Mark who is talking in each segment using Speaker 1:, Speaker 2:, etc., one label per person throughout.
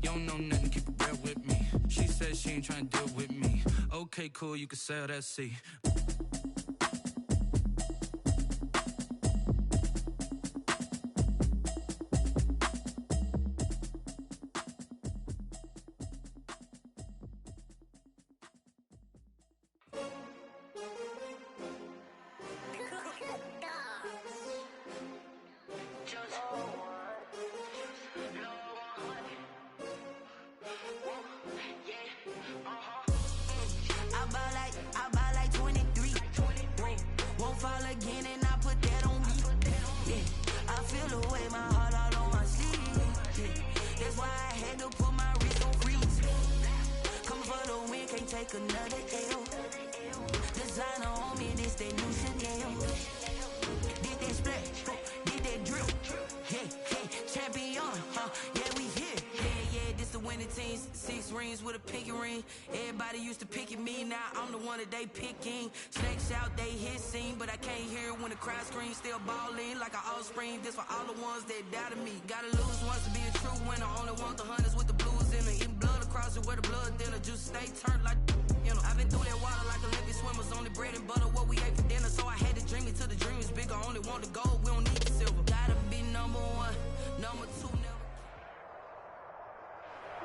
Speaker 1: You don't know nothing, keep it real with me. She said she ain't trying to deal with me. Okay, cool, you can sell that seat.
Speaker 2: Still ballin' like an offspring. This for all the ones that doubted me. Gotta lose once to be a true winner. Only want the hunters with the blues in it. Eating blood across it where the blood dinner. Just stay turned like, you know. I've been through that water like Olympic swimmers. Only bread and butter what we ate for dinner. So I had to dream it till the dream is bigger. Only want the gold, we don't need the silver. Gotta be number one, number two, never.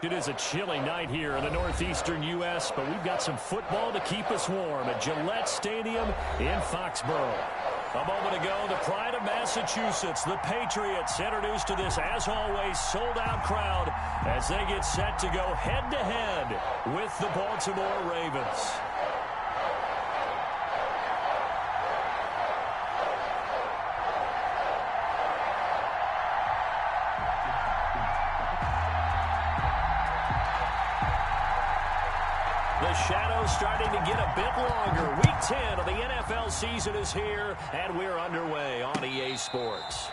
Speaker 3: It is a chilly night here in the northeastern U.S., but we've got some football to keep us warm at Gillette Stadium in Foxborough. A moment ago, the pride of Massachusetts, the Patriots, introduced to this, as always, sold-out crowd as they get set to go head-to-head with the Baltimore Ravens. The shadow's starting to get a bit longer. Week 10 of the NFL season is here, and we're underway on EA Sports.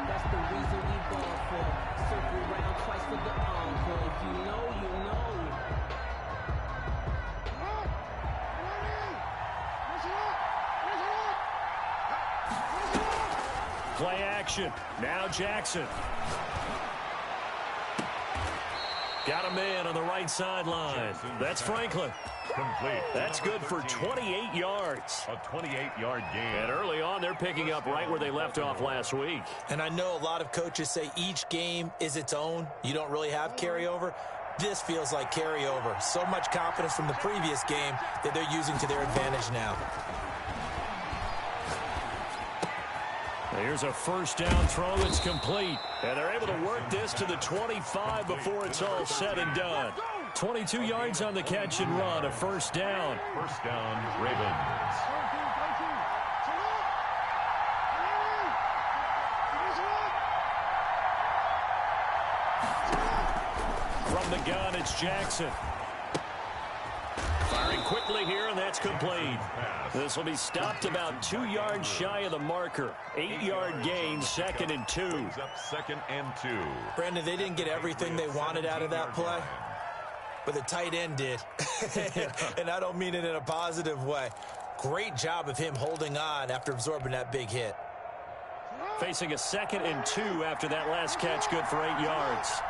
Speaker 4: That's the reason we ball for. Circle round twice for the encore. If you know, you know.
Speaker 3: Play action. Now Jackson. Got a man on the right sideline. That's Franklin.
Speaker 5: Complete.
Speaker 3: That's good for 28 yards.
Speaker 5: A 28-yard gain.
Speaker 3: And early on, they're picking up right where they left off last week.
Speaker 6: And I know a lot of coaches say each game is its own. You don't really have carryover. This feels like carryover. So much confidence from the previous game that they're using to their advantage now.
Speaker 3: Here's a first down throw that's complete. And they're able to work this to the 25 before it's all said and done. 22 yards on the catch and run, a first down.
Speaker 5: First down, Ravens.
Speaker 3: From the gun, it's Jackson. Firing quickly here, and that's complete. This will be stopped about 2 yards shy of the marker. 8-yard gain, 2nd and 2.
Speaker 5: Up 2nd and 2.
Speaker 6: Brandon, they didn't get everything they wanted out of that play, but the tight end did. And I don't mean it in a positive way. Great job of him holding on after absorbing that big hit.
Speaker 3: Facing a 2nd and 2 after that last catch, good for 8 yards.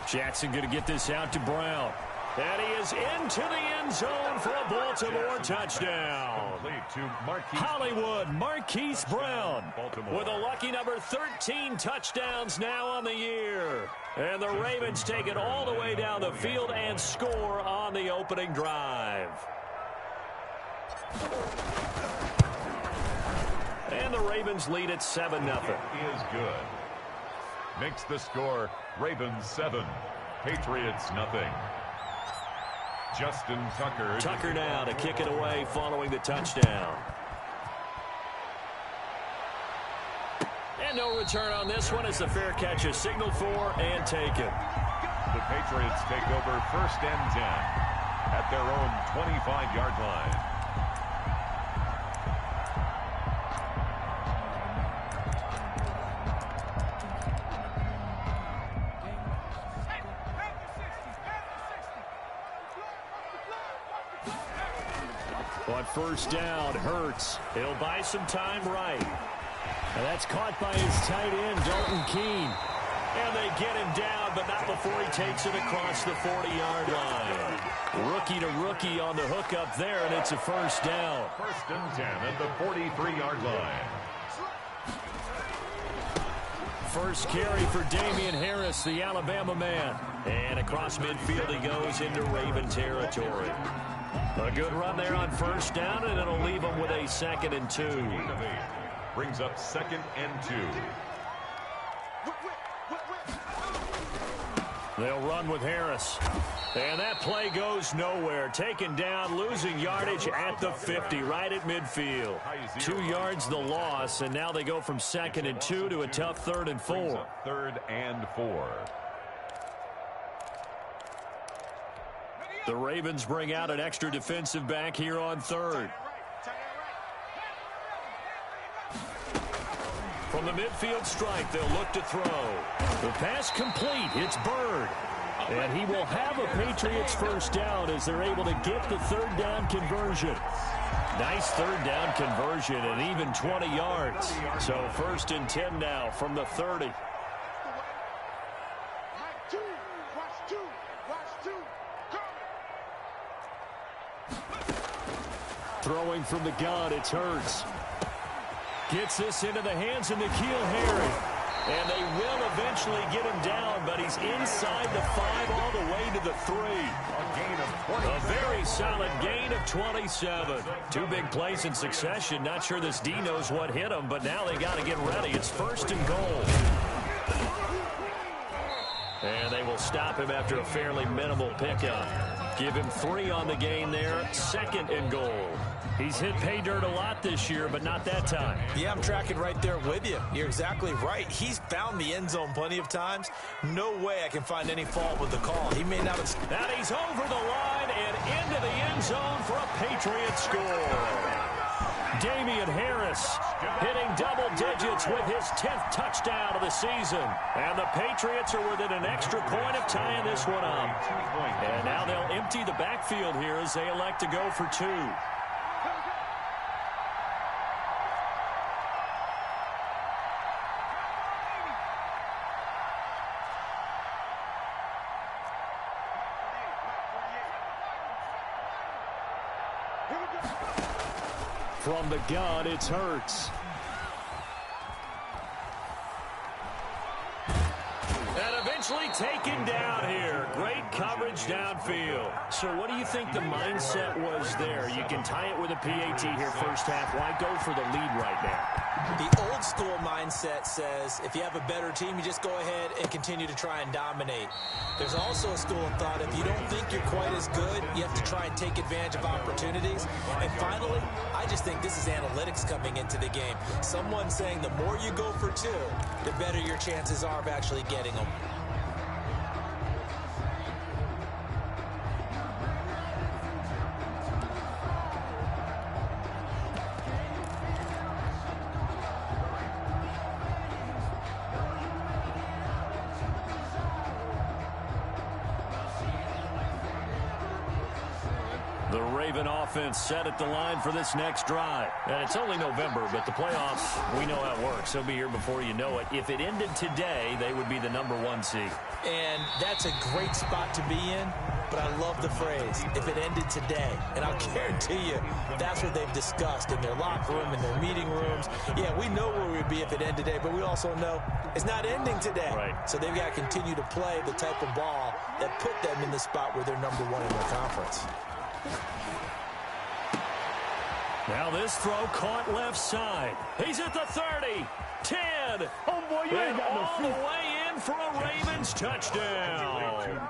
Speaker 3: Jackson going to get this out to Brown. And he is into the end zone for a Baltimore touchdown. Hollywood Marquise Brown with a lucky number 13 touchdowns now on the year. And the Ravens take it all the way down the field and score on the opening drive. And the Ravens lead at 7-0.
Speaker 5: Is good. Makes the score Ravens 7, Patriots nothing. Justin Tucker.
Speaker 3: Tucker now to kick it away following the touchdown. And no return on this one as the fair catch is signaled for and taken.
Speaker 5: The Patriots take over 1st and 10 at their own 25-yard line.
Speaker 3: On first down, Hurts. He'll buy some time right. And that's caught by his tight end, Dalton Keene. And they get him down, but not before he takes it across the 40-yard line. Rookie to rookie on the hook up there, and it's a first down.
Speaker 5: First and 10 at the 43-yard line.
Speaker 3: First carry for Damian Harris, the Alabama man. And across midfield he goes into Raven territory. A good run there on first down, and it'll leave him with a 2nd and 2.
Speaker 5: Brings up 2nd and 2.
Speaker 3: They'll run with Harris. And that play goes nowhere. Taken down, losing yardage at the 50, right at midfield. 2 yards the loss, and now they go from 2nd and 2 to a tough 3rd and 4.
Speaker 5: 3rd and 4.
Speaker 3: The Ravens bring out an extra defensive back here on 3rd. From the midfield strike, they'll look to throw. The pass complete. It's Bird. And he will have a Patriots first down as they're able to get the 3rd down conversion. Nice 3rd down conversion and even 20 yards. So 1st and 10 now from the 30. Throwing from the gun, it's Hurts. Gets this into the hands of N'Keal Harry. And they will eventually get him down, but he's inside the 5 all the way to the 3. A very solid gain of 27. 2 big plays in succession. Not sure this D knows what hit him, but now they got to get ready. It's 1st and goal. And they will stop him after a fairly minimal pickup. Give him 3 on the gain there. 2nd and goal. He's hit pay dirt a lot this year, but not that time.
Speaker 6: Yeah, I'm tracking right there with you. You're exactly right. He's found the end zone plenty of times. No way I can find any fault with the call. He may not have...
Speaker 3: And he's over the line and into the end zone for a Patriot score. Damian Harris hitting double digits with his 10th touchdown of the season. And the Patriots are within an extra point of tying this one up. And now they'll empty the backfield here as they elect to go for 2. From the gun, it's Hurts. And eventually taken down here. Great coverage downfield. So what do you think the mindset was there? You can tie it with a PAT here first half. Why go for the lead right now?
Speaker 6: The old school mindset says if you have a better team, you just go ahead and continue to try and dominate. There's also a school of thought if you don't think you're quite as good, you have to try and take advantage of opportunities. And finally, I just think this is analytics coming into the game. Someone saying the more you go for 2, the better your chances are of actually getting them.
Speaker 3: The Raven offense set at the line for this next drive. And it's only November, but the playoffs, we know how it works. They'll be here before you know it. If it ended today, they would be the #1 seed.
Speaker 6: And that's a great spot to be in, but I love the phrase, if it ended today. And I'll guarantee you, that's what they've discussed in their locker room, in their meeting rooms. Yeah, we know where we'd be if it ended today, but we also know it's not ending today.
Speaker 3: Right.
Speaker 6: So they've got to continue to play the type of ball that put them in the spot where they're #1 in their conference.
Speaker 3: Now this throw caught left side. He's at the 30, 10, and all the way in for a Ravens touchdown.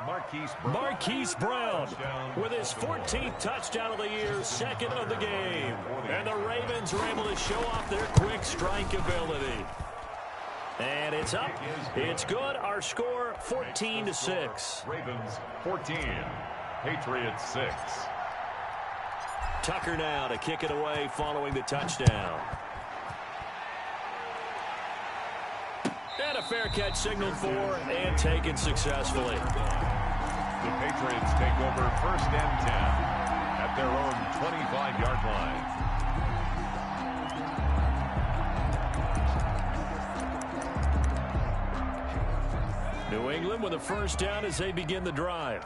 Speaker 3: Marquise Brown with his 14th touchdown of the year, 2nd of the game. And the Ravens are able to show off their quick strike ability. And it's up. It's good. Our score, 14-6.
Speaker 5: Ravens 14, Patriots 6.
Speaker 3: Tucker now to kick it away following the touchdown. And a fair catch signaled for and taken successfully.
Speaker 5: The Patriots take over 1st and 10 at at their own 25-yard line.
Speaker 3: New England with a first down as they begin the drive.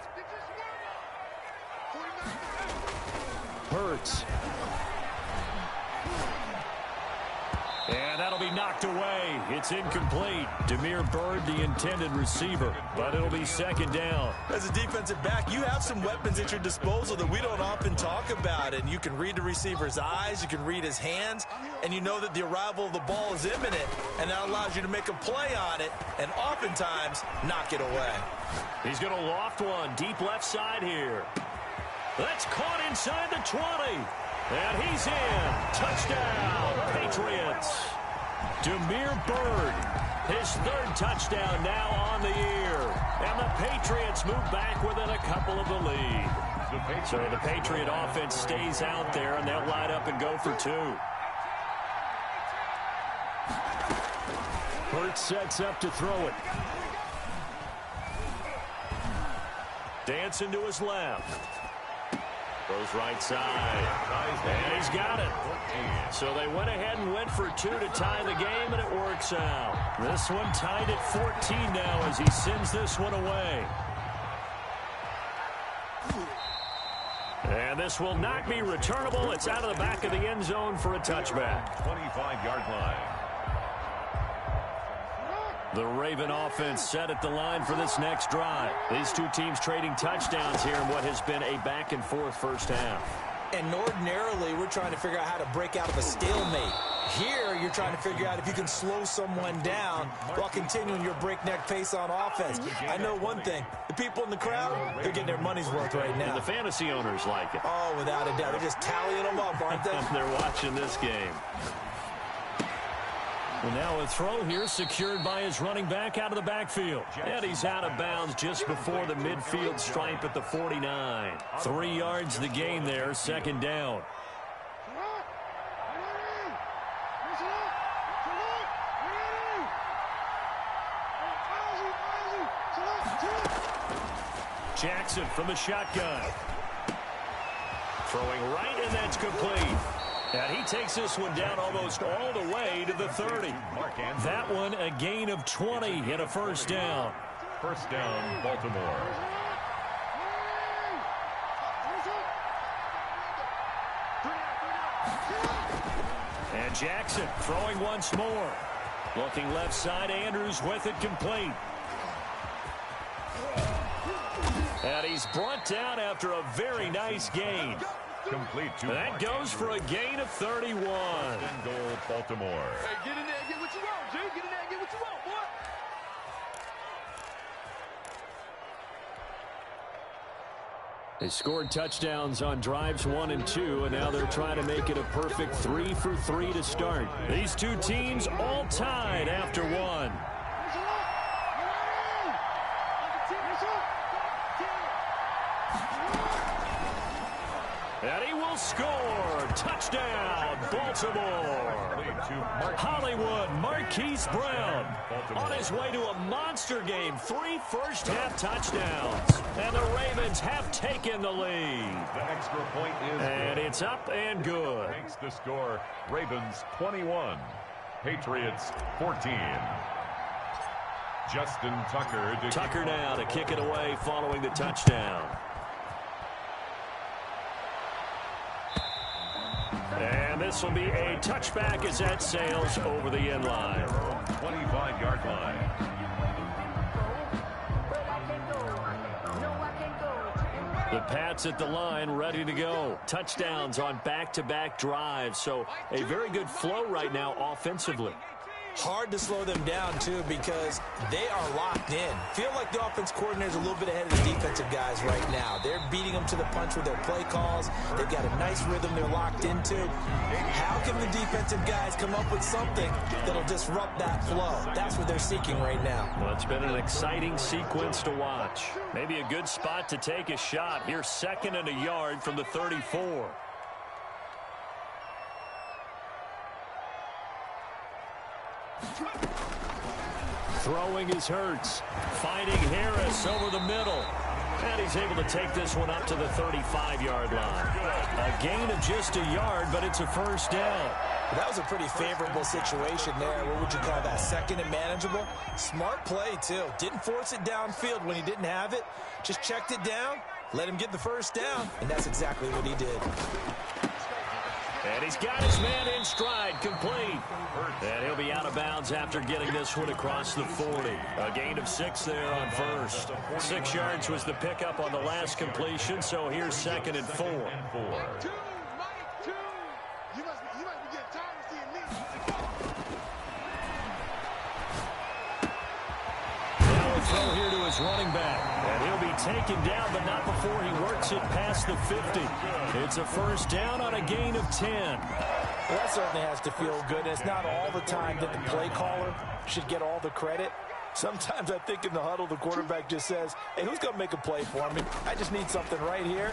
Speaker 3: Hurts. And that'll be knocked away. It's incomplete. Damiere Byrd, the intended receiver, but it'll be second down.
Speaker 6: As a defensive back, you have some weapons at your disposal that we don't often talk about. And you can read the receiver's eyes, you can read his hands, and you know that the arrival of the ball is imminent, and that allows you to make a play on it and oftentimes knock it away.
Speaker 3: He's going to loft one deep left side here. That's caught inside the 20. And he's in. Touchdown, Patriots. Damiere Byrd, his third touchdown now on the year. And the Patriots move back within a couple of the lead. So the Patriot offense stays out there, and they'll line up and go for two. Hurts sets up to throw it. Dancing to his left. Goes right side. And he's got it. So they went ahead and went for two to tie the game, and it works out. This one tied at 14 now as he sends this one away. And this will not be returnable. It's out of the back of the end zone for a touchback.
Speaker 5: 25-yard line.
Speaker 3: The Raven offense set at the line for this next drive. These two teams trading touchdowns here in what has been a back-and-forth first half.
Speaker 6: And ordinarily, we're trying to figure out how to break out of a stalemate. Here, you're trying to figure out if you can slow someone down while continuing your breakneck pace on offense. I know one thing. The people in the crowd, they're getting their money's worth right now.
Speaker 3: And the fantasy owners like it.
Speaker 6: Oh, without a doubt. They're just tallying them up, aren't they?
Speaker 3: They're watching this game. Well, now a throw here secured by his running back out of the backfield. And he's out of bounds just before the midfield stripe at the 49. 3 yards the gain there, second down. Jackson from the shotgun. Throwing right, and that's complete. And he takes this one down almost all the way to the 30. That one a gain of 20 and a first down.
Speaker 5: First down, Baltimore.
Speaker 3: And Jackson throwing once more. Looking left side, Andrews with it complete. And he's brought down after a very nice gain.
Speaker 5: Complete to
Speaker 3: that goes for a gain of 31.
Speaker 5: Goal, Baltimore.
Speaker 7: Hey, get in there and get what you want, G. Get in there and get what you want, boy.
Speaker 3: They scored touchdowns on drives 1 and 2, and now they're trying to make it a perfect 3 for 3 to start. These two teams all tied after one. And he will score. Touchdown, Baltimore. Hollywood Marquise Brown on his way to a monster game. 3 first-half touchdowns. And the Ravens have taken the lead.
Speaker 5: The extra point is
Speaker 3: and
Speaker 5: good.
Speaker 3: It's up and good.
Speaker 5: Makes the score Ravens 21, Patriots 14. Justin Tucker.
Speaker 3: Tucker now to kick it away following the touchdown. And this will be a touchback as that sails over the end line.
Speaker 5: 25-yard line.
Speaker 3: The Pats at the line ready to go. Touchdowns on back-to-back drives. So a very good flow right now offensively.
Speaker 6: Hard to slow them down, too, because they are locked in. Feel like the offense coordinator's a little bit ahead of the defensive guys right now. They're beating them to the punch with their play calls. They've got a nice rhythm they're locked into. How can the defensive guys come up with something that'll disrupt that flow? That's what they're seeking right now.
Speaker 3: Well, it's been an exciting sequence to watch. Maybe a good spot to take a shot. Here's 2nd and a yard from the 34. Throwing is Hurts. Finding Harris over the middle. And he's able to take this one up to the 35-yard line. A gain of just a yard, but it's a first down.
Speaker 6: That was a pretty favorable situation there. What would you call that? Second and manageable? Smart play, too. Didn't force it downfield when he didn't have it. Just checked it down, let him get the first down, and that's exactly what he did.
Speaker 3: And he's got his man in stride, complete. And he'll be out of bounds after getting this one across the 40. A gain of 6 there on first. 6 yards was the pickup on the last completion, so here's 2nd and 4. Throw here to his running back. And he'll be taken down, but not before he works it past the 50. It's a first down on a gain of 10.
Speaker 6: Well, that certainly has to feel good. It's not all the time that the play caller should get all the credit. Sometimes I think in the huddle, the quarterback just says, hey, who's going to make a play for me? I just need something right here.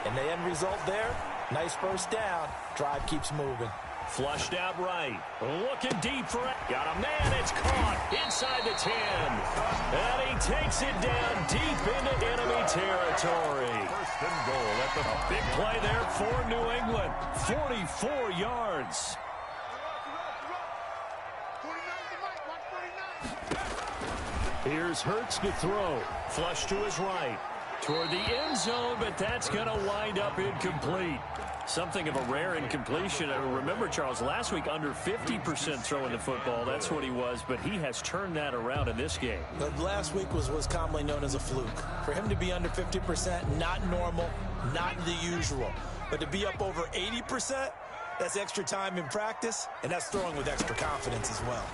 Speaker 6: And the end result there, nice first down. Drive keeps moving.
Speaker 3: Flushed out right. Looking deep for it. Got a man. It's caught inside the 10. And he takes it down deep into enemy territory.
Speaker 5: First and goal at the
Speaker 3: big play there for New England. 44 yards. Here's Hurts to throw. Flush to his right. Toward the end zone, but that's going to wind up incomplete. Something of a rare incompletion. Remember, Charles, last week under 50% throwing the football. That's what he was, but he has turned that around in this game.
Speaker 6: But last week was commonly known as a fluke. For him to be under 50%, not normal, not the usual. But to be up over 80%, that's extra time in practice, and that's throwing with extra confidence as well.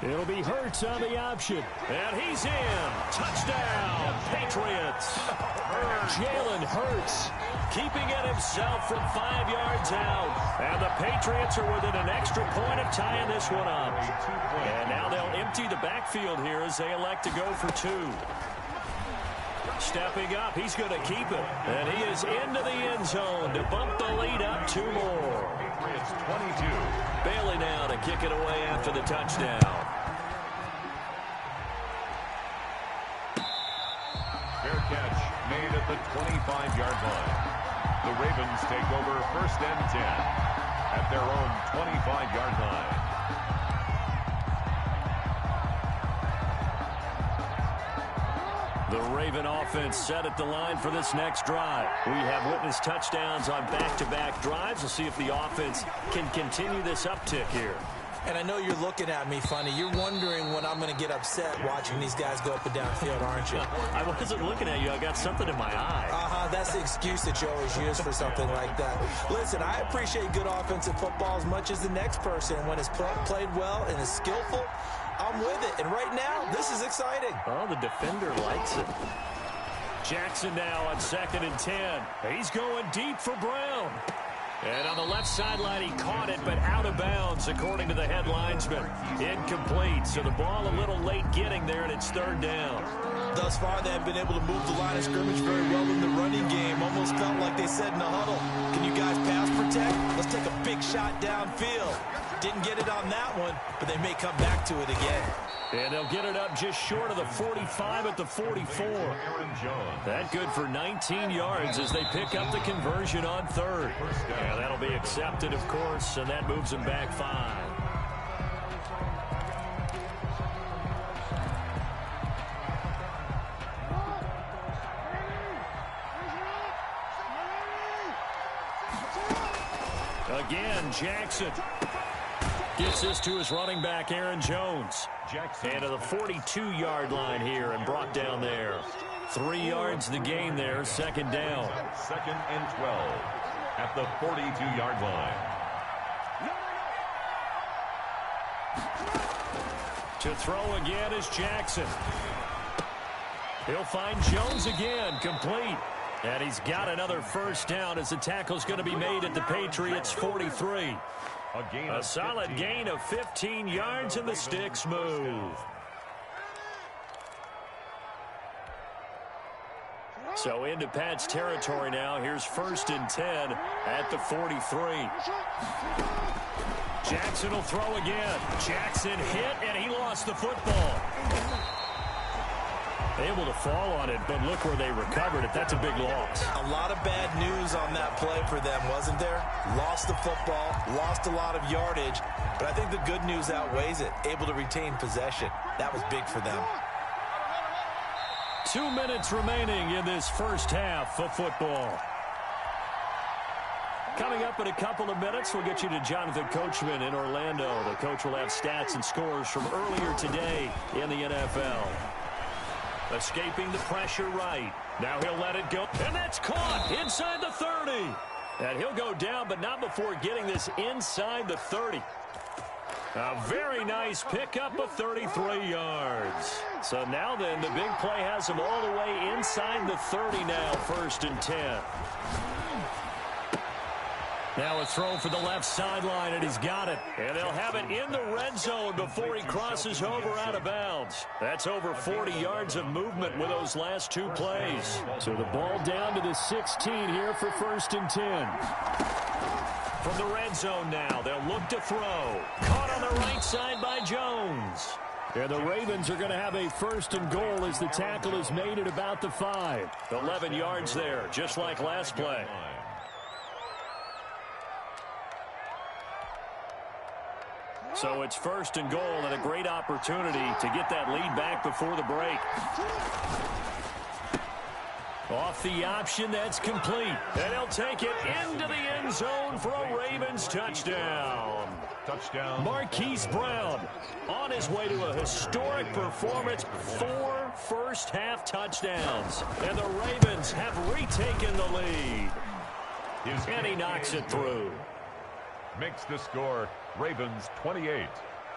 Speaker 3: It'll be Hurts on the option. And he's in. Touchdown, Patriots. Jalen Hurts keeping it himself from 5 yards out. And the Patriots are within an extra point of tying this one up. And now they'll empty the backfield here as they elect to go for 2. Stepping up, he's going to keep it. And he is into the end zone to bump the lead up 2 more.
Speaker 5: Patriots 22.
Speaker 3: Bailey now to kick it away after the touchdown.
Speaker 5: Fair catch made at the 25-yard line. The Ravens take over 1st and 10 at their own 25-yard line.
Speaker 3: The Raven offense set at the line for this next drive. We have witnessed touchdowns on back-to-back drives. We'll see if the offense can continue this uptick here.
Speaker 6: And I know you're looking at me funny. You're wondering when I'm going to get upset watching these guys go up and down field, aren't you?
Speaker 3: I wasn't looking at you. I got something in my eye.
Speaker 6: That's the excuse that you always use for something like that. Listen, I appreciate good offensive football as much as the next person. When it's played well and is skillful, I'm with it. And right now, this is exciting.
Speaker 3: Oh, the defender likes it. Jackson now on 2nd and 10. He's going deep for Brown. And on the left sideline, he caught it, but out of bounds, according to the head linesman. Incomplete, so the ball a little late getting there, and it's 3rd down.
Speaker 6: Thus far, they have been able to move the line of scrimmage very well in the running game. Almost felt like they said in the huddle, can you guys pass protect? Let's take a big shot downfield. Didn't get it on that one, but they may come back to it again.
Speaker 3: And they'll get it up just short of the 45 at the 44. That good for 19 yards as they pick up the conversion on 3rd. Yeah, that'll be accepted, of course, and that moves them back 5. Again, Jackson gets this to his running back, Aaron Jones. And to the 42-yard line here and brought down there. 3 yards the gain there, 2nd down.
Speaker 5: 2nd and 12 at the 42-yard line.
Speaker 3: To throw again is Jackson. He'll find Jones again, complete. And he's got another first down as the tackle's going to be made at the Patriots' 43. A solid gain of 15 yards, and the sticks move. So into Pat's territory now. Here's 1st and 10 at the 43. Jackson will throw again. Jackson hit, and he lost the football. Able to fall on it, but look where they recovered it. That's a big loss.
Speaker 6: A lot of bad news on that play for them, wasn't there? Lost the football, lost a lot of yardage, but I think the good news outweighs it. Able to retain possession. That was big for them.
Speaker 3: 2 minutes remaining in this first half of football. Coming up in a couple of minutes, we'll get you to Jonathan Coachman in Orlando. The coach will have stats and scores from earlier today in the NFL. Escaping the pressure right. Now he'll let it go. And that's caught inside the 30. And he'll go down, but not before getting this inside the 30. A very nice pickup of 33 yards. So now then, the big play has him all the way inside the 30 now, 1st and 10. Now a throw for the left sideline, and he's got it. And they'll have it in the red zone before he crosses over out of bounds. That's over 40 yards of movement with those last 2 plays. So the ball down to the 16 here for 1st and 10. From the red zone now, they'll look to throw. Caught on the right side by Jones. And the Ravens are going to have a 1st and goal as the tackle is made at about the 5. 11 yards there, just like last play. So it's 1st and goal and a great opportunity to get that lead back before the break. Off the option, that's complete. And he'll take it into the end zone for a Ravens touchdown.
Speaker 5: Touchdown.
Speaker 3: Marquise Brown on his way to a historic performance. 4 first-half touchdowns. And the Ravens have retaken the lead. And he knocks it through.
Speaker 5: Makes the score Ravens 28,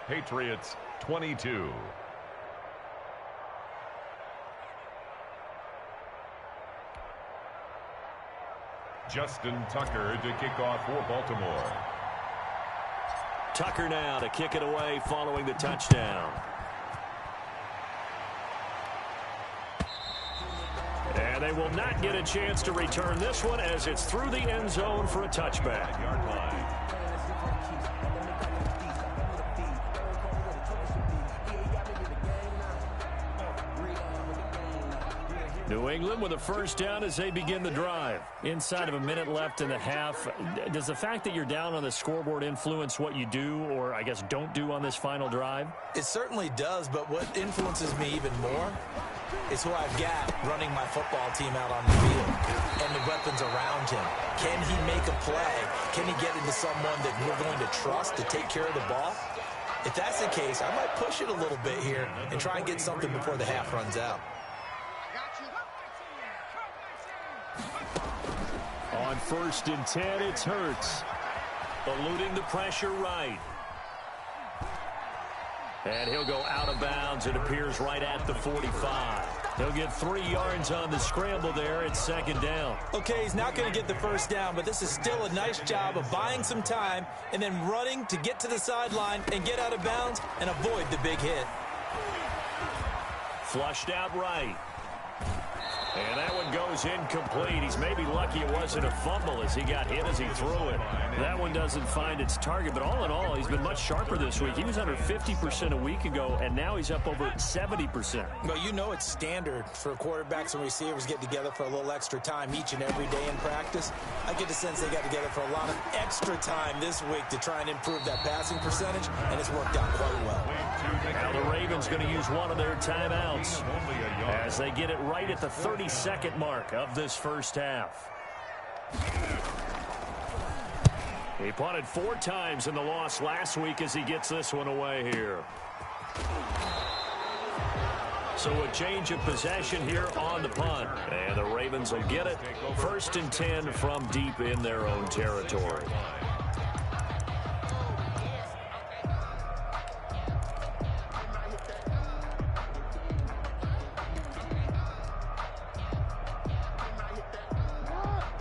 Speaker 5: Patriots 22. Justin Tucker to kick off for Baltimore.
Speaker 3: Tucker now to kick it away following the touchdown. And they will not get a chance to return this one as it's through the end zone for a touchback.
Speaker 5: Yard line.
Speaker 3: New England with a 1st down as they begin the drive. Inside of a minute left in the half. Does the fact that you're down on the scoreboard influence what you do or, I guess, don't do on this final drive?
Speaker 6: It certainly does, but what influences me even more is who I've got running my football team out on the field and the weapons around him. Can he make a play? Can he get into someone that we're going to trust to take care of the ball? If that's the case, I might push it a little bit here and try and get something before the half runs out.
Speaker 3: On 1st and 10, it's Hurts. Eluding the pressure right. And he'll go out of bounds. It appears right at the 45. He'll get 3 yards on the scramble there. It's 2nd down.
Speaker 6: Okay, he's not going to get the 1st down, but this is still a nice job of buying some time and then running to get to the sideline and get out of bounds and avoid the big hit.
Speaker 3: Flushed out right. And that one goes incomplete. He's maybe lucky it wasn't a fumble as he got hit as he threw it. That one doesn't find its target, but all in all, he's been much sharper this week. He was under 50% a week ago, and now he's up over 70%.
Speaker 6: Well, you know it's standard for quarterbacks and receivers get together for a little extra time each and every day in practice. I get the sense they got together for a lot of extra time this week to try and improve that passing percentage, and it's worked out quite well.
Speaker 3: Now the Ravens going to use one of their timeouts as they get it right at the 32nd mark of this first half. He punted 4 times in the loss last week as he gets this one away here. So a change of possession here on the punt. And the Ravens will get it. 1st and 10 from deep in their own territory.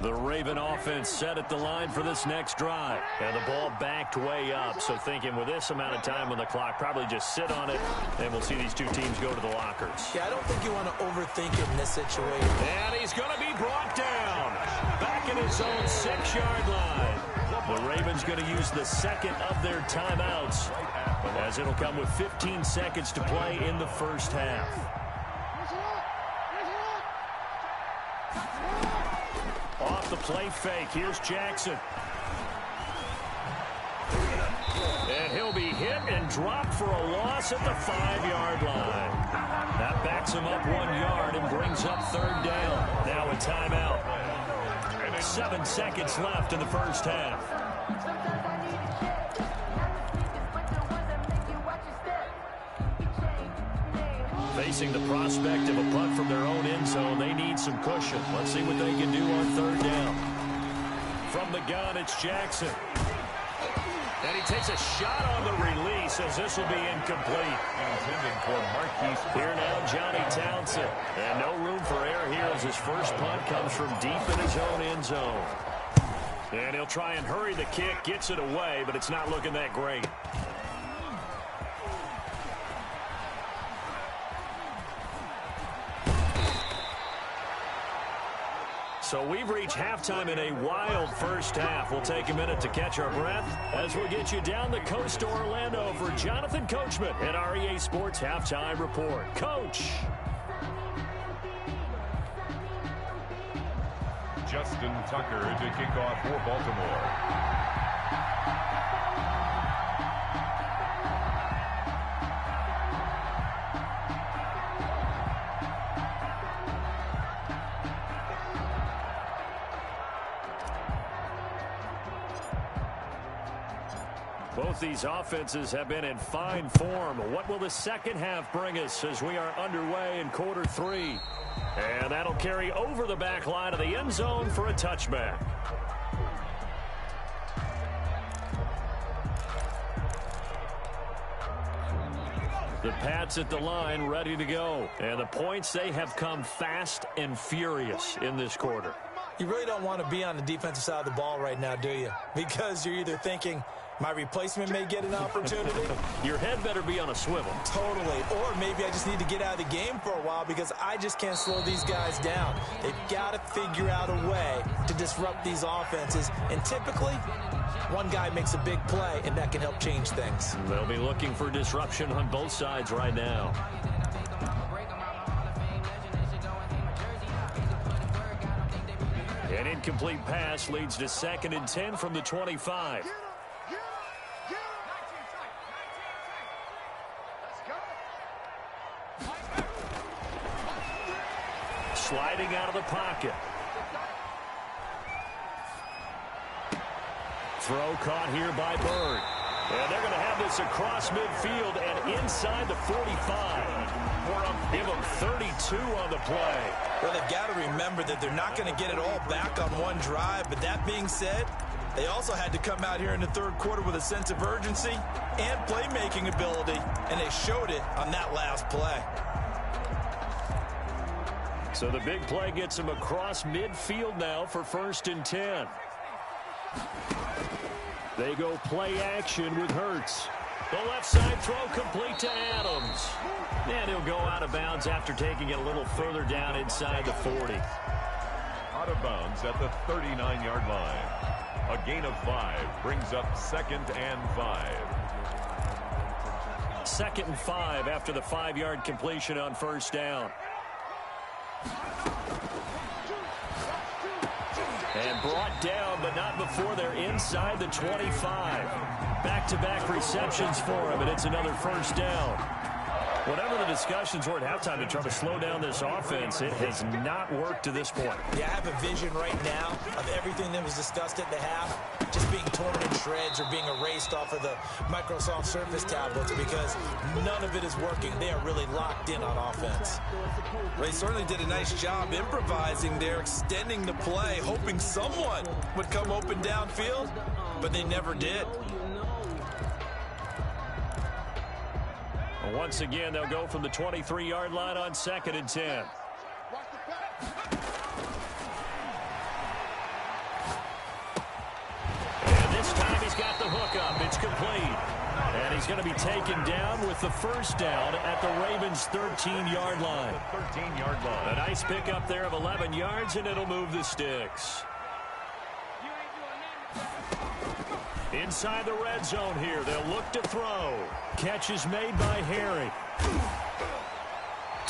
Speaker 3: The Raven offense set at the line for this next drive. And the ball backed way up. So thinking with this amount of time on the clock, probably just sit on it, and we'll see these two teams go to the lockers.
Speaker 6: Yeah, I don't think you want to overthink it in this situation.
Speaker 3: And he's going to be brought down. Back in his own 6-yard line. The Ravens going to use the second of their timeouts, as it'll come with 15 seconds to play in the first half. play fake. Here's Jackson. And he'll be hit and dropped for a loss at the 5-yard line. That backs him up 1 yard and brings up third down. Now a timeout. 7 seconds left in the first half. Facing the prospect of a punt from their own end zone, they need some cushion. Let's see what they can do on third down. From the gun, it's Jackson. And he takes a shot on the release as this will be incomplete. Here now, Johnny Townsend. And no room for error here as his first punt comes from deep in his own end zone. And he'll try and hurry the kick, gets it away, but it's not looking that great. So we've reached halftime in a wild first half. We'll take a minute to catch our breath as we'll get you down the coast to Orlando for Jonathan Coachman at our EA Sports Halftime Report. Coach.
Speaker 5: Justin Tucker to kick off for Baltimore.
Speaker 3: Both these offenses have been in fine form. What will the second half bring us as we are underway in quarter 3? And that'll carry over the back line of the end zone for a touchback. The Pats at the line ready to go. And the points, they have come fast and furious in this quarter.
Speaker 6: You really don't want to be on the defensive side of the ball right now, do you? Because you're either thinking, my replacement may get an opportunity.
Speaker 3: Your head better be on a swivel.
Speaker 6: Totally. Or maybe I just need to get out of the game for a while because I just can't slow these guys down. They've got to figure out a way to disrupt these offenses. And typically, one guy makes a big play, and that can help change things.
Speaker 3: They'll be looking for disruption on both sides right now. An incomplete pass leads to 2nd and 10 from the 25. Sliding out of the pocket. Throw caught here by Bird. And they're going to have this across midfield and inside the 45. Give them 32 on the play.
Speaker 6: Well, they've got to remember that they're not going to get it all back on one drive. But that being said, they also had to come out here in the third quarter with a sense of urgency and playmaking ability. And they showed it on that last play.
Speaker 3: So the big play gets him across midfield now for 1st and 10. They go play action with Hurts. The left side throw complete to Adams. And he'll go out of bounds after taking it a little further down inside the 40.
Speaker 5: Out of bounds at the 39-yard line. A gain of 5 brings up 2nd and 5.
Speaker 3: 2nd and 5 after the 5-yard completion on 1st down. And brought down, but not before they're inside the 25. Back-to-back receptions for him, and it's another 1st down. Whatever the discussions were at halftime to try to slow down this offense, it has not worked to this point.
Speaker 6: Yeah, I have a vision right now of everything that was discussed at the half just being torn in shreds or being erased off of the Microsoft Surface tablets because none of it is working. They are really locked in on offense. Ray certainly did a nice job improvising there, extending the play, hoping someone would come open downfield, but they never did.
Speaker 3: Once again, they'll go from the 23-yard line on 2nd and 10. And this time he's got the hook up. It's complete. And he's going to be taken down with the 1st down at the Ravens' 13-yard line.
Speaker 5: 13-yard line.
Speaker 3: A nice pickup there of 11 yards, and it'll move the sticks. Inside the red zone here. They'll look to throw. Catch is made by Harry.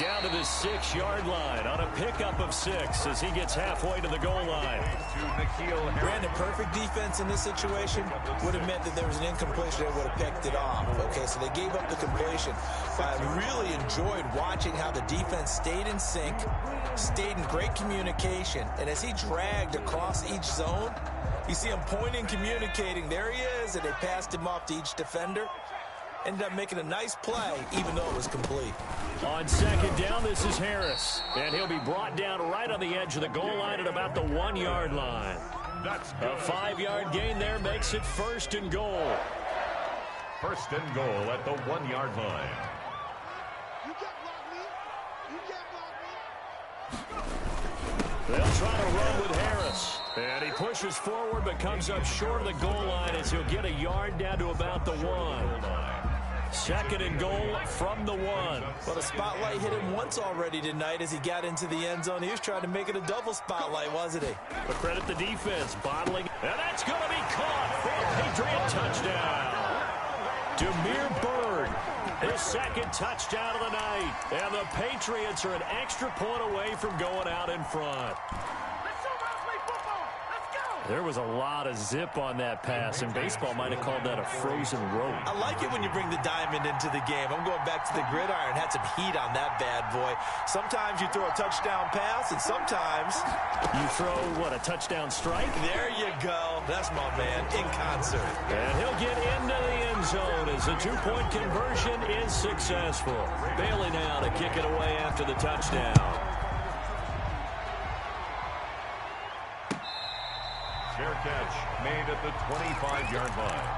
Speaker 3: down to the 6-yard line on a pickup of 6 as he gets halfway to the goal line.
Speaker 6: Brandon, perfect defense in this situation would have meant that there was an incompletion that would have picked it off. Okay, so they gave up the completion. But I really enjoyed watching how the defense stayed in sync, stayed in great communication, and as he dragged across each zone, you see him pointing, communicating. There he is, and they passed him off to each defender. Ended up making a nice play, even though it was complete.
Speaker 3: On second down, this is Harris. And he'll be brought down right on the edge of the goal line at about the 1-yard line. A 5-yard gain there makes it 1st and goal.
Speaker 5: 1st and goal at the 1-yard line.
Speaker 3: They'll try to run with Harris. And he pushes forward but comes up short of the goal line as he'll get a yard down to about the 1. 2nd and goal from the 1.
Speaker 6: Well, the spotlight hit him once already tonight as he got into the end zone. He was trying to make it a double spotlight, wasn't he?
Speaker 3: But credit the defense, bottling. And that's going to be caught for a Patriot touchdown. Demir Bird, his 2nd touchdown of the night. And the Patriots are an extra point away from going out in front. There was a lot of zip on that pass, and baseball might have called that a frozen rope.
Speaker 6: I like it when you bring the diamond into the game. I'm going back to the gridiron. Had some heat on that bad boy. Sometimes you throw a touchdown pass, and sometimes
Speaker 3: you throw, what, a touchdown strike?
Speaker 6: There you go. That's my man, in concert.
Speaker 3: And he'll get into the end zone as the 2-point conversion is successful. Bailey now to kick it away after the touchdown.
Speaker 5: Fair catch made at the 25-yard line.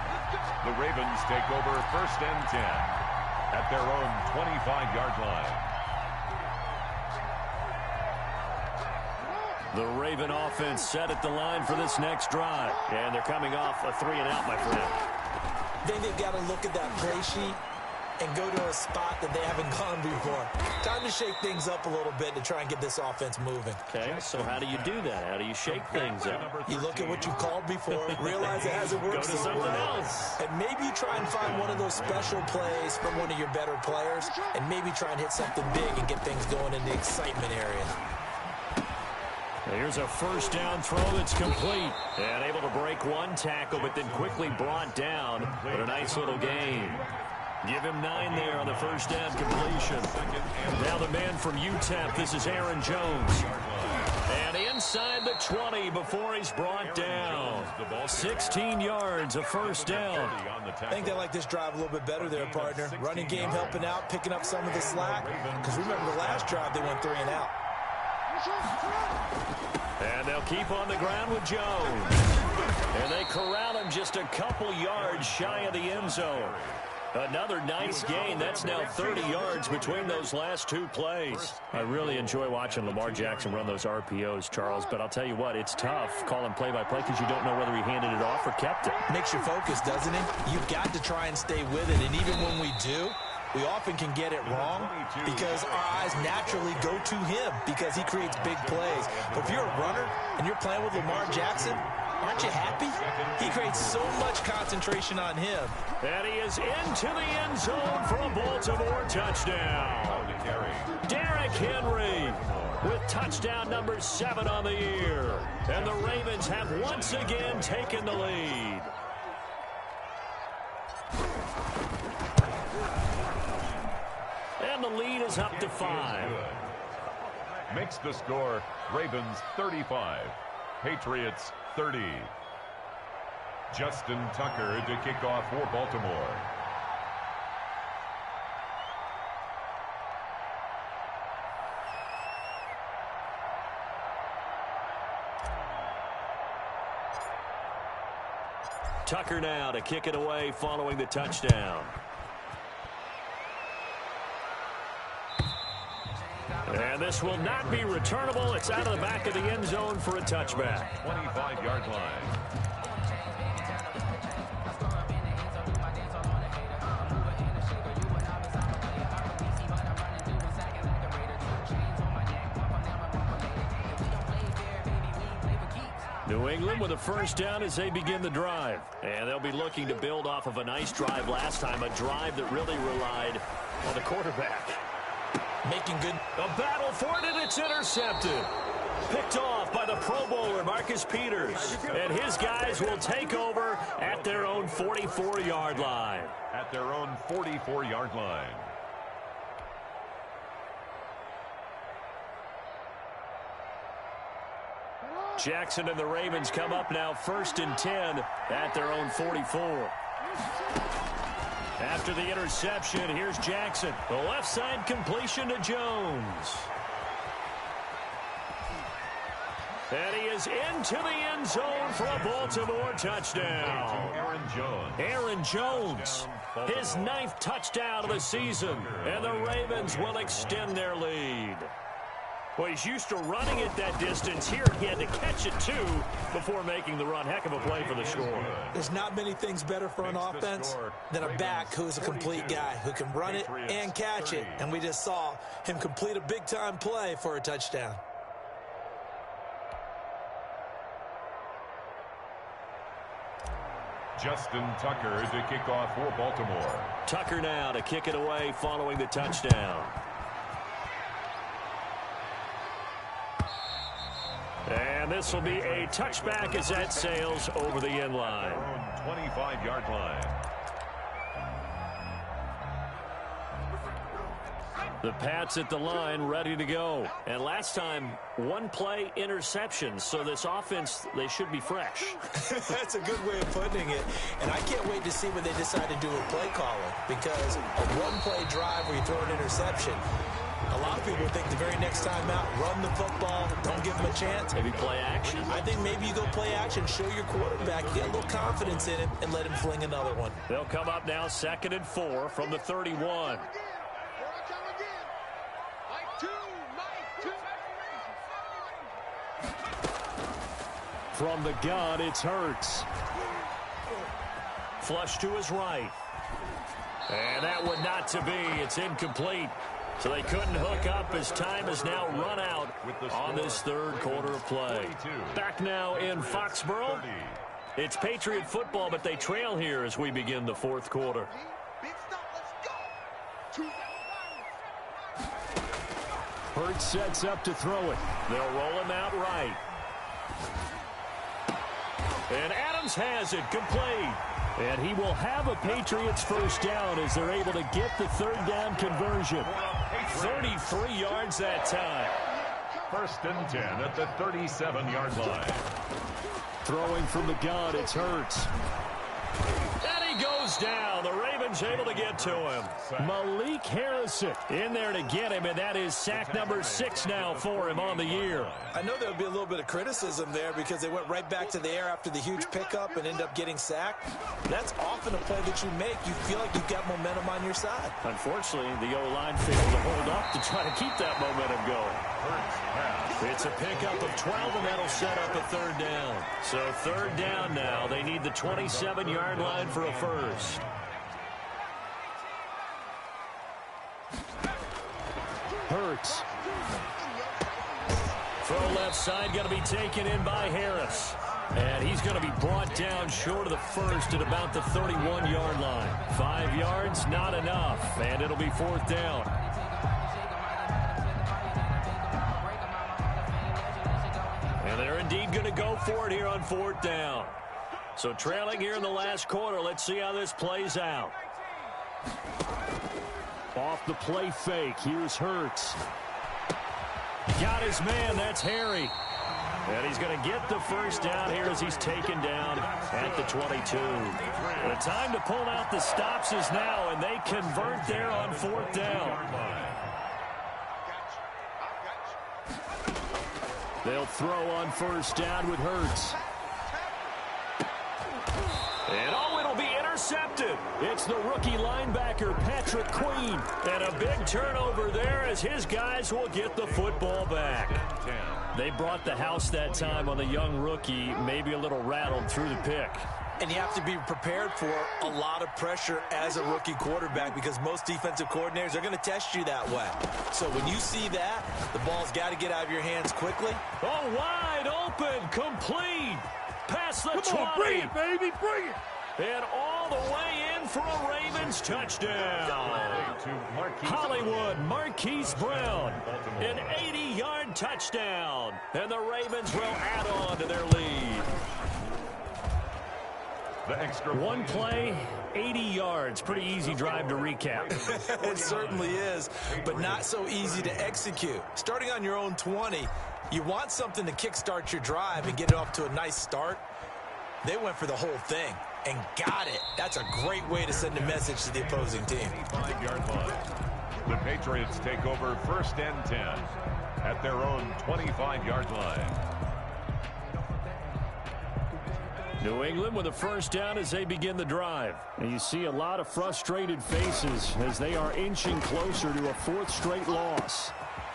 Speaker 5: The Ravens take over 1st and 10 at their own 25-yard line.
Speaker 3: The Raven offense set at the line for this next drive. And they're coming off a 3-and-out, my friend.
Speaker 6: I think they've got to look at that play sheet and go to a spot that they haven't gone before. Time to shake things up a little bit to try and get this offense moving.
Speaker 3: Okay, so how do you do that? How do you shake things up?
Speaker 6: You look at what you've called before, realize it hasn't worked
Speaker 3: Go to something else.
Speaker 6: And maybe you try and find one of those special plays from one of your better players, and maybe try and hit something big and get things going in the excitement area.
Speaker 3: Here's a 1st down throw that's complete. And able to break one tackle, but then quickly brought down. But a nice little gain. Give him 9 there on the 1st down completion. Now the man from UTEP, this is Aaron Jones. And inside the 20 before he's brought down. 16 yards, a 1st down.
Speaker 6: I think they like this drive a little bit better there, partner. Running game helping out, picking up some of the slack. Because remember the last drive, they went 3-and-out.
Speaker 3: And they'll keep on the ground with Jones. And they corral him just a couple yards shy of the end zone. Another nice gain. That's now 30 yards between those last 2 plays. I really enjoy watching Lamar Jackson run those RPOs, Charles, but I'll tell you what, it's tough calling play-by-play because you don't know whether he handed it off or kept it.
Speaker 6: Makes you focus, doesn't it? You've got to try and stay with it, and even when we do, we often can get it wrong because our eyes naturally go to him because he creates big plays. But if you're a runner and you're playing with Lamar Jackson, aren't you happy? He creates so much concentration on him.
Speaker 3: And he is into the end zone for a Baltimore touchdown. Derrick Henry with touchdown number 7 on the year. And the Ravens have once again taken the lead. And the lead is up to 5.
Speaker 5: Makes the score Ravens 35, Patriots 30. Justin Tucker to kick off for Baltimore.
Speaker 3: Tucker now to kick it away following the touchdown. And this will not be returnable. It's out of the back of the end zone for a touchback.
Speaker 5: 25-yard line.
Speaker 3: New England with a 1st down as they begin the drive. And they'll be looking to build off of a nice drive last time, a drive that really relied on the quarterback.
Speaker 6: making good.
Speaker 3: A battle for it, and it's intercepted. Picked off by the Pro Bowler, Marcus Peters. And his guys will take over at their own 44-yard line.
Speaker 5: At their own 44-yard line.
Speaker 3: Jackson and the Ravens come up now 1st and 10 at their own 44. After the interception, here's Jackson. The left side completion to Jones. And he is into the end zone for a Baltimore touchdown. Aaron Jones, his 9th touchdown of the season. And the Ravens will extend their lead. Well, he's used to running it that distance. Here he had to catch it, too, before making the run. Heck of a play for the score.
Speaker 6: There's not many things better for an offense than a back who's a complete guy, who can run it and catch it. And we just saw him complete a big-time play for a touchdown.
Speaker 5: Justin Tucker to kick off for Baltimore.
Speaker 3: Tucker now to kick it away following the touchdown. And this will be a touchback as that sails over the end line.
Speaker 5: 25-yard line.
Speaker 3: The Pats at the line, ready to go. And last time, 1 play interception. So this offense, they should be fresh.
Speaker 6: That's a good way of putting it. And I can't wait to see what they decide to do with play calling. Because a 1-play drive where you throw an interception, a lot of people think the very next time out, run the football, don't give them a chance.
Speaker 3: Maybe play action.
Speaker 6: I think maybe you go play action, show your quarterback, get a little confidence in him, and let him fling another one.
Speaker 3: They'll come up now 2nd and 4 from the 31. From the gun, it's Hurts. Flush to his right. And that one not to be. It's incomplete. So they couldn't hook up as time has now run out on this 3rd quarter of play. Back now in Foxborough. It's Patriot football, but they trail here as we begin the 4th quarter. Hurts sets up to throw it. They'll roll him out right. And Adams has it complete. And he will have a Patriots first down as they're able to get the 3rd down conversion. 33 yards that time.
Speaker 5: 1st and 10 at the 37-yard line.
Speaker 3: Throwing from the gun, it's Hurts. And he goes down. The Ravens able to get to him. Malik Harrison in there to get him, and that is sack number 6 now for him on the year.
Speaker 6: I know there'll be a little bit of criticism there because they went right back to the air after the huge pickup and end up getting sacked. That's often a play that you make. You feel like you've got momentum on your side.
Speaker 3: Unfortunately, the O-line failed to hold up to try to keep that momentum going. It's a pickup of 12, and that'll set up a 3rd down. So 3rd down now. They need the 27-yard line for a first. Hurts. Throw left side going to be taken in by Harris. And he's going to be brought down short of the first at about the 31-yard line. 5 yards, not enough. And it'll be 4th down. And they're indeed going to go for it here on 4th down. So trailing here in the last quarter. Let's see how this plays out. Off the play fake. Here's Hurts. Got his man. That's Harry. And he's going to get the first down here as he's taken down at the 22. The time to pull out the stops is now, and they convert there on 4th down. They'll throw on 1st down with Hurts. And it'll be intercepted. It's the rookie linebacker, Patrick Queen. And a big turnover there as his guys will get the football back. They brought the house that time on the young rookie, maybe a little rattled through the pick.
Speaker 6: And you have to be prepared for a lot of pressure as a rookie quarterback because most defensive coordinators are going to test you that way. So when you see that, the ball's got to get out of your hands quickly.
Speaker 3: Oh, wide open, complete. Past the 20.
Speaker 7: Come on, bring it, baby, bring it.
Speaker 3: And all the way in for a Ravens touchdown. Hollywood Marquise Brown, an 80-yard touchdown. And the Ravens will add on to their lead. One play, 80 yards. Pretty easy drive to recap.
Speaker 6: It certainly is, but not so easy to execute. Starting on your own 20, you want something to kickstart your drive and get it off to a nice start. They went for the whole thing and got it. That's a great way to send a message to the opposing team.
Speaker 5: 5-yard line. The Patriots take over 1st and 10 at their own 25-yard line.
Speaker 3: New England with a first down as they begin the drive. And you see a lot of frustrated faces as they are inching closer to a 4th straight loss.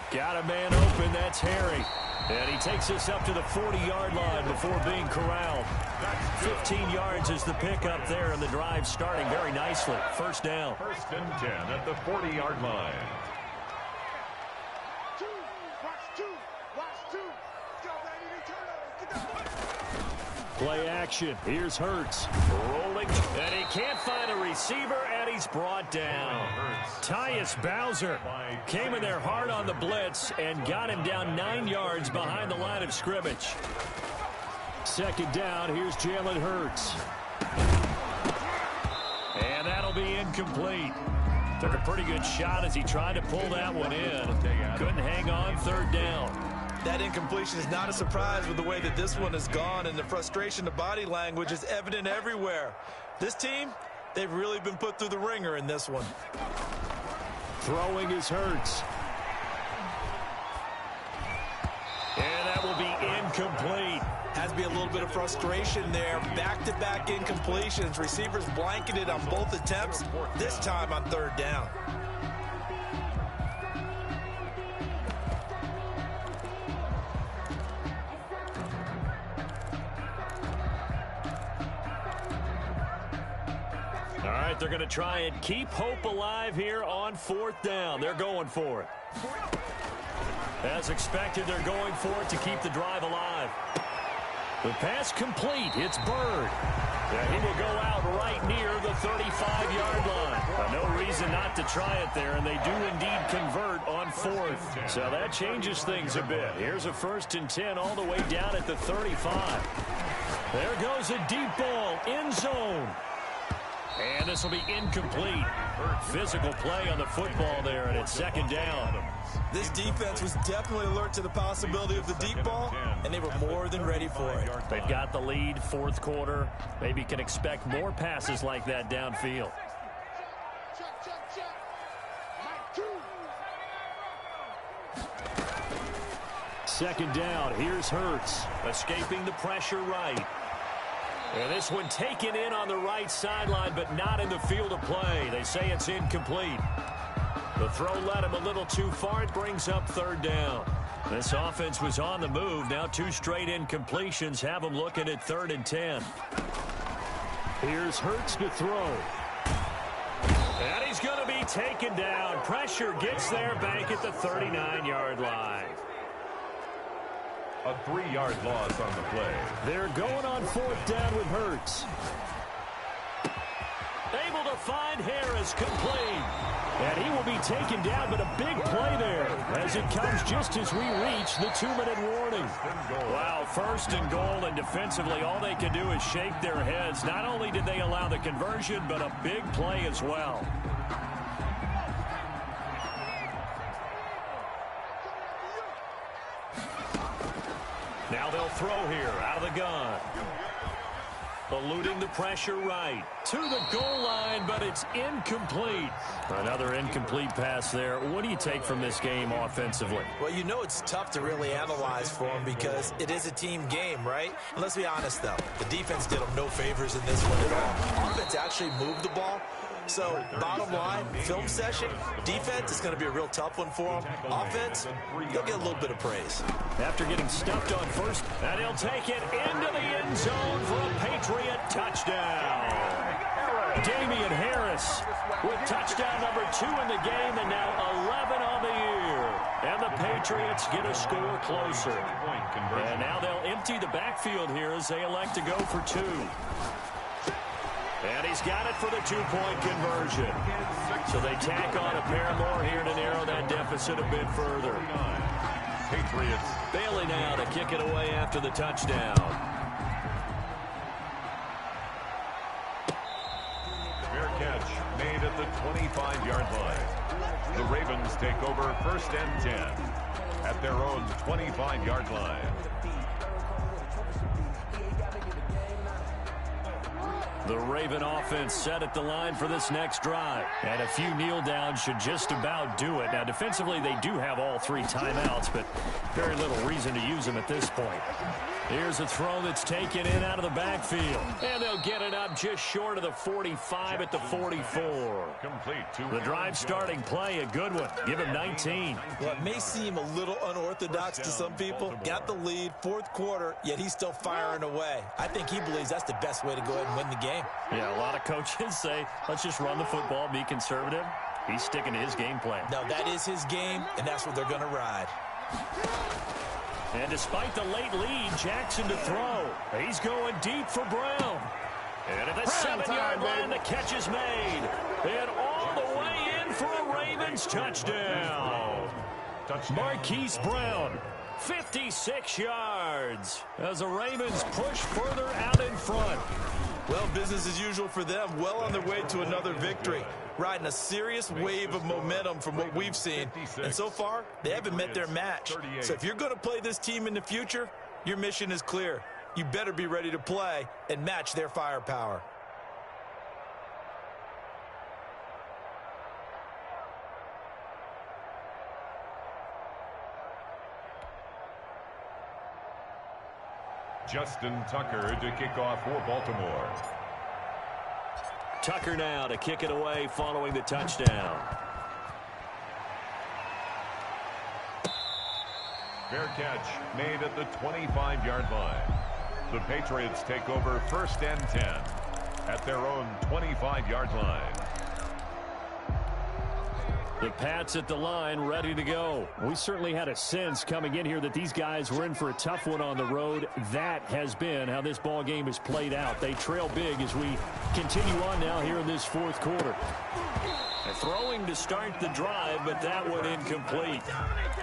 Speaker 3: Got a man open, that's Harry. And he takes us up to the 40-yard line before being corralled. 15 yards is the pickup there, and the drive starting very nicely. First down.
Speaker 5: 1st and 10 at the 40-yard line.
Speaker 3: Play action. Here's Hurts. Rolling. And he can't find a receiver, and he's brought down. Tyus Bowser came in there hard on the blitz and got him down 9 yards behind the line of scrimmage. Second down. Here's Jalen Hurts. And that'll be incomplete. Took a pretty good shot as he tried to pull that one in. Couldn't hang on. Third down.
Speaker 6: That incompletion is not a surprise with the way that this one has gone, and the frustration, the body language is evident everywhere. This team, they've really been put through the ringer in this one.
Speaker 3: Throwing is Hurts. And that will be incomplete.
Speaker 6: Has to be a little bit of frustration there. Back-to-back incompletions. Receivers blanketed on both attempts, this time on third down.
Speaker 3: All right, they're going to try and keep hope alive here on 4th down. They're going for it. As expected, they're going for it to keep the drive alive. The pass complete. It's Bird. Yeah, he will go out right near the 35-yard line. No reason not to try it there, and they do indeed convert on 4th. So that changes things a bit. Here's a 1st and 10 all the way down at the 35. There goes a deep ball, end zone. And this will be incomplete. Physical play on the football there, and it's second down.
Speaker 6: This defense was definitely alert to the possibility of the deep ball, and they were more than ready for it.
Speaker 3: They've got the lead, 4th quarter. Maybe can expect more passes like that downfield. Second down, here's Hurts. Escaping the pressure right. And this one taken in on the right sideline, but not in the field of play. They say it's incomplete. The throw led him a little too far. It brings up third down. This offense was on the move. Now 2 straight incompletions have them looking at 3rd and 10. Here's Hurts to throw. And he's going to be taken down. Pressure gets there back at the 39-yard line.
Speaker 5: A 3-yard loss on the play.
Speaker 3: They're going on 4th down with Hurts. Able to find Harris, complete. And he will be taken down, but a big play there as it comes just as we reach the 2-minute warning. Wow, 1st and goal, and defensively all they can do is shake their heads. Not only did they allow the conversion, but a big play as well. Now they'll throw here out of the gun. Eluding the pressure right. To the goal line, but it's incomplete. Another incomplete pass there. What do you take from this game offensively?
Speaker 6: Well, you know it's tough to really analyze for them because it is a team game, right? And let's be honest, though. The defense did them no favors in this one at all. Offense actually moved the ball. So, bottom line, film session, defense is going to be a real tough one for them. Offense, they'll get a little bit of praise.
Speaker 3: After getting stuffed on first, and he'll take it into the end zone for a Patriot touchdown. Damian Harris with touchdown number 2 in the game, and now 11 on the year. And the Patriots get a score closer. And now they'll empty the backfield here as they elect to go for 2. And he's got it for the two-point conversion. So they tack on a pair more here to narrow that deficit a bit further.
Speaker 5: Patriots.
Speaker 3: Bailey now to kick it away after the touchdown.
Speaker 5: Fair catch made at the 25-yard line. The Ravens take over 1st and 10 at their own 25-yard line.
Speaker 3: The Raven offense set at the line for this next drive. And a few kneel downs should just about do it. Now, defensively, they do have all 3 timeouts, but very little reason to use them at this point. Here's a throw that's taken in out of the backfield. And they'll get it up just short of the 45 at the 44.
Speaker 5: Complete.
Speaker 3: The drive starting play, a good one. Give him 19.
Speaker 6: Well, it may seem a little unorthodox to some people. Got the lead, 4th quarter, yet he's still firing away. I think he believes that's the best way to go ahead and win the game.
Speaker 3: Yeah, a lot of coaches say, let's just run the football, be conservative. He's sticking to his game plan.
Speaker 6: No, that is his game, and that's what they're going to ride.
Speaker 3: And despite the late lead, Jackson to throw. He's going deep for Brown. And at the 7-yard line, the catch is made. And all the way in for a Ravens touchdown. Marquise Brown, 56 yards, as the Ravens push further out in front.
Speaker 6: Well, business as usual for them, well on their way to another victory. Riding a serious wave of momentum from what we've seen. And so far, they haven't met their match. So if you're going to play this team in the future, your mission is clear. You better be ready to play and match their firepower.
Speaker 5: Justin Tucker to kick off for Baltimore.
Speaker 3: Tucker now to kick it away following the touchdown.
Speaker 5: Fair catch made at the 25-yard line. The Patriots take over 1st and 10 at their own 25-yard line.
Speaker 3: The Pats at the line, ready to go. We certainly had a sense coming in here that these guys were in for a tough one on the road. That has been how this ball game has played out. They trail big as we continue on now here in this 4th quarter. Throwing to start the drive, but that one incomplete.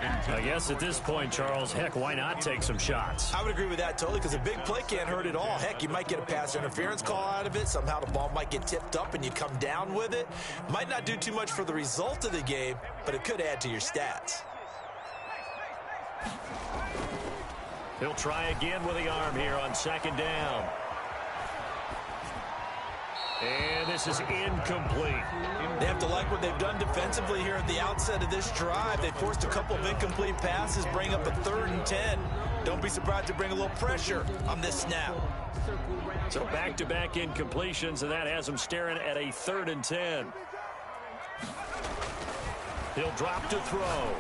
Speaker 3: I guess at this point, Charles, heck, why not take some shots?
Speaker 6: I would agree with that totally, because a big play can't hurt at all. Heck, you might get a pass interference call out of it. Somehow the ball might get tipped up and you come down with it. Might not do too much for the result of the game, but it could add to your stats.
Speaker 3: He'll try again with the arm here on 2nd down. And this is incomplete.
Speaker 6: They have to like what they've done defensively here at the outset of this drive. They forced a couple of incomplete passes, bring up a 3rd and 10. Don't be surprised to bring a little pressure on this snap.
Speaker 3: So back-to-back incompletions, and that has them staring at a 3rd and 10. He'll drop to throw.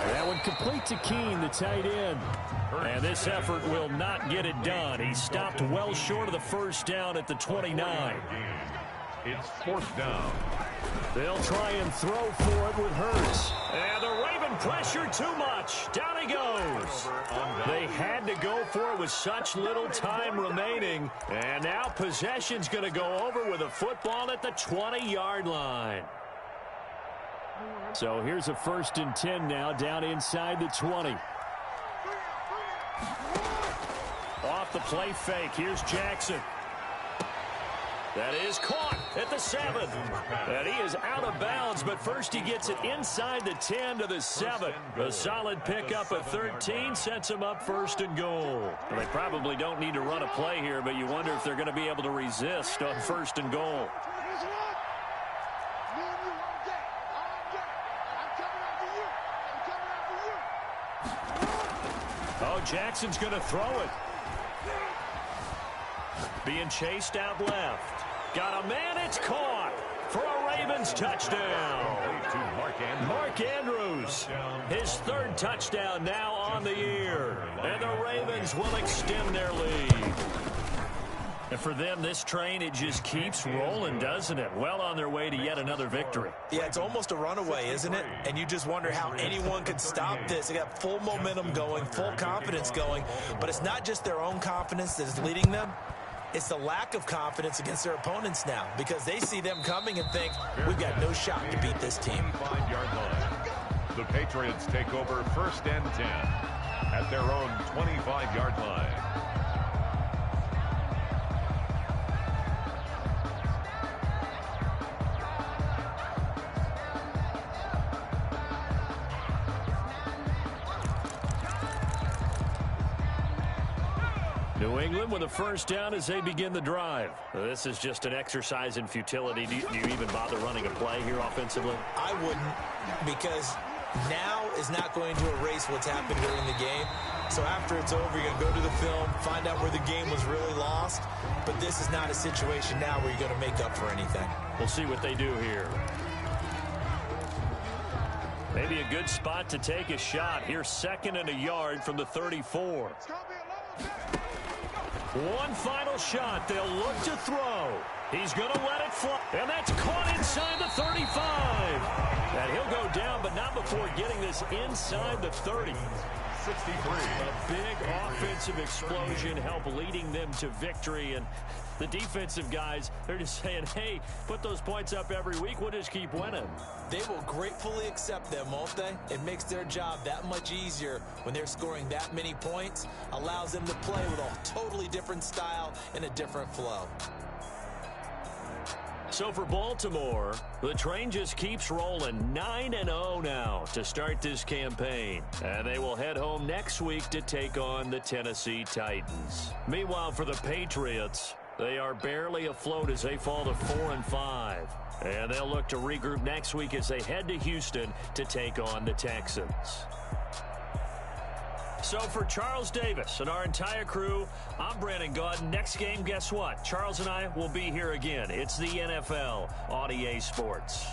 Speaker 3: And that one complete to Keene, the tight end. And this effort will not get it done. He stopped well short of the 1st down at the 29.
Speaker 5: It's 4th down.
Speaker 3: They'll try and throw for it with Hurts. And the Raven pressure too much. Down he goes. They had to go for it with such little time remaining. And now possession's going to go over with a football at the 20-yard line. So here's a 1st and 10 now down inside the 20. Off the play fake. Here's Jackson. That is caught at the 7. And he is out of bounds, but first he gets it inside the 10 to the 7. A solid pickup of 13 sets him up 1st and goal. Well, they probably don't need to run a play here, but you wonder if they're going to be able to resist on 1st and goal. Oh, Jackson's going to throw it. Being chased out left. Got a man, it's caught for a Ravens touchdown. Mark Andrews, his 3rd touchdown now on the year. And the Ravens will extend their lead. And for them, this train, it just keeps rolling, doesn't it? Well on their way to yet another victory.
Speaker 6: Yeah, it's almost a runaway, isn't it? And you just wonder how anyone could stop this. They got full momentum going, full confidence going. But it's not just their own confidence that is leading them. It's the lack of confidence against their opponents now because they see them coming and think, we've got no shot to beat this team.
Speaker 5: 25-yard line. The Patriots take over 1st and 10 at their own 25-yard line.
Speaker 3: New England with a 1st down as they begin the drive. This is just an exercise in futility. Do you even bother running a play here offensively?
Speaker 6: I wouldn't, because now is not going to erase what's happened during the game. So after it's over, you're going to go to the film, find out where the game was really lost. But this is not a situation now where you're going to make up for anything.
Speaker 3: We'll see what they do here. Maybe a good spot to take a shot. Here's 2nd and a yard from the 34. One final shot. They'll look to throw. He's going to let it fly. And that's caught inside the 35. And he'll go down, but not before getting this inside the 30.
Speaker 5: 63.
Speaker 3: A big offensive explosion help leading them to victory. And the defensive guys, they're just saying, hey, put those points up every week. We'll just keep winning.
Speaker 6: They will gratefully accept them, won't they? It makes their job that much easier when they're scoring that many points. Allows them to play with a totally different style and a different flow.
Speaker 3: So for Baltimore, the train just keeps rolling. 9-0 now to start this campaign. And they will head home next week to take on the Tennessee Titans. Meanwhile, for the Patriots, they are barely afloat as they fall to 4-5. And they'll look to regroup next week as they head to Houston to take on the Texans. So for Charles Davis and our entire crew, I'm Brandon Gaudin. Next game, guess what? Charles and I will be here again. It's the NFL on EA Sports.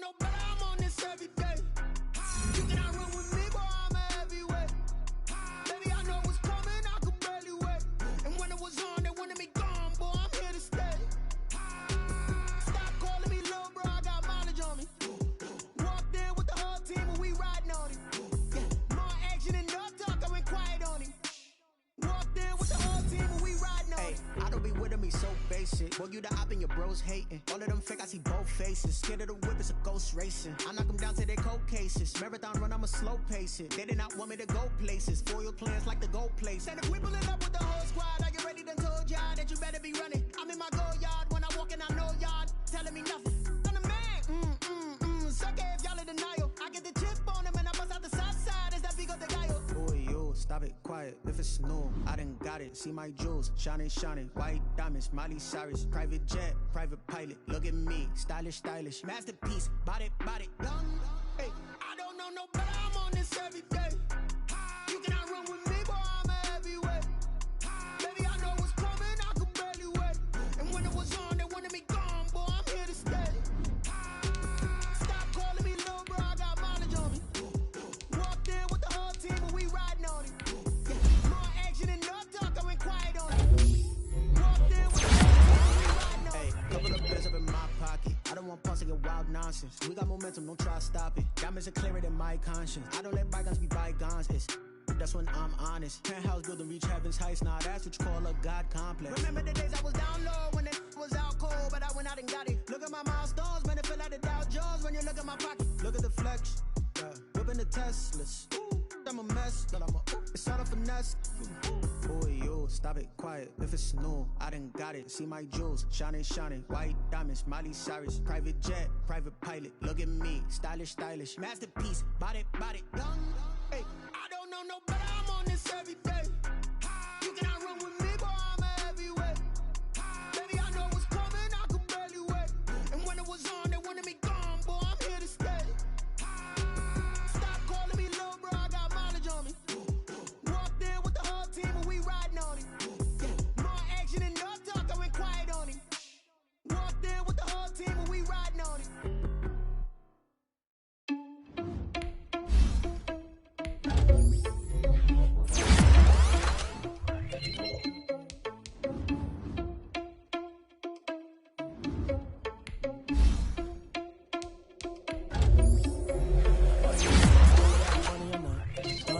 Speaker 2: No, but I'm on this every day. You cannot run with me, boy, I'm a heavyweight. Baby, I know what's coming, I could barely wait. And when it was on, they wanted me gone, boy, I'm here to stay. Stop calling me little bro, I got mileage on me. Walked in with the whole team and we riding on it. Yeah, more action and no talk, I went quiet on him. Walked in with the whole team and we riding on it.
Speaker 8: I don't be with him, he's so basic. Boy, you the op and your bros hating. All of them fake, I see both faces. Scared of the whip, it's a ghost racing. I knock them down to their cold cases. Marathon run, I'ma slow pace it. They did not want me to go places. Foil plans like the gold place. And if we pulling up with the whole squad, I get ready to told y'all that you better be running. I'm in my go yard when I walk in, I know y'all telling me nothing. I'm the man, suck it if y'all in denial. I get the chip on them and I bust out the south side. Is that big of the guy? Boy, yo, stop it, quiet. If it's new, I done got it. See my jewels, shining, shining. White diamonds, Miley Cyrus. Private jet, private pilot. Look at me, stylish, stylish. Masterpiece, body, done.
Speaker 2: Hey, I don't know no better, I'm on this every day. You cannot run with me, boy, I'm a heavyweight. Baby, I know what's coming, I could barely wait. And when it was on, they wanted me gone, boy, I'm here to stay. Stop calling me little bro, I got mileage on me. Walked in with the whole team and we riding on it. Yeah, more action and no talk, I went quiet on it. Walked in with the whole team and we riding on it.
Speaker 8: Hey, couple of bills up in my pocket. I don't want pause to get wild nonsense. We got momentum, don't try to stop it. Diamonds are clearer than my conscience. I don't let bygones be bygones. That's when I'm honest. Penthouse building, reach heaven's heights. Now that's what you call a God complex.
Speaker 2: Remember the days I was down low when it was out cold, but I went out and got it. Look at my milestones, man, it feel like the Dow Jones when you look at my pocket.
Speaker 8: Look at the flex, yeah. Whipping the Teslas. Ooh, I'm a mess, but it's all a finesse. Boy, yo, stop it, quiet. If it's new, I done got it. See my jewels, shining, shining. White diamonds, Miley Cyrus. Private jet, private pilot. Look at me, stylish, stylish. Masterpiece, body, body, young. Hey, I don't know no better. I'm on this every day. You cannot run with me, boy. I'm a heavyweight. Baby, I know what's coming. I could barely wait. And when it was on, they wanted me gone, boy. I'm here to stay. Stop calling me little bro. I got mileage on me. Walked in with the whole team and we riding on it. More action and no talk. I went quiet on it. Walked in with the whole team and we riding on it.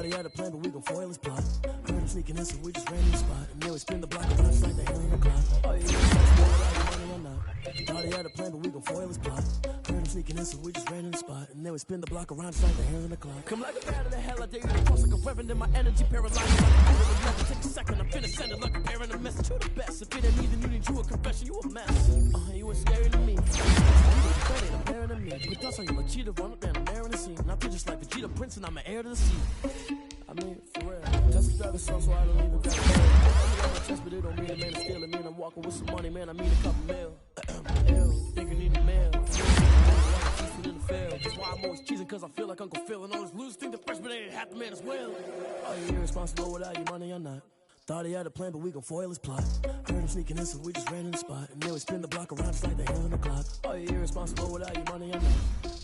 Speaker 9: Had a plan, but we gon' foil his plot. Heard him sneaking in, so we just ran in the spot. And then we spin the block around just like the hell in the clock. Oh yeah, money or not. Thought he had a plan, but we gon' foil his plot. Heard him sneaking in, so we just ran in the spot. And then we spin the block around just like the hell in the clock. Come like a bat of the hell, I dare you to cross like a reverend. And my energy paralyzed like I would never take a second. I'm finna send it like a parent a message. You the best. If it ain't me, then you need you a confession. You a mess. You ain't scary to me. You ain't a parent of me. But that's how you like cheetah run up there and I'm airing the scene. And I feel just like Vegeta Prince and I'm an heir to the sea. I mean, for real. Just a driver song, so I don't even grab a bill. I'm on my chest, but it don't mean a man is stealing. Man, I'm walking with some money, man. I mean a couple mil. Ew, think you need a mail. In the field. That's why I'm always cheesing, cause I feel like Uncle Phil. And all those losers think the freshman ain't half the man as well. Are you irresponsible without your money or not? Thought he had a plan, but we gon' foil his plot. Heard him sneaking in, so we just ran in the spot. And then we spin the block around just like the hell in the clock. Are you irresponsible without your money or not?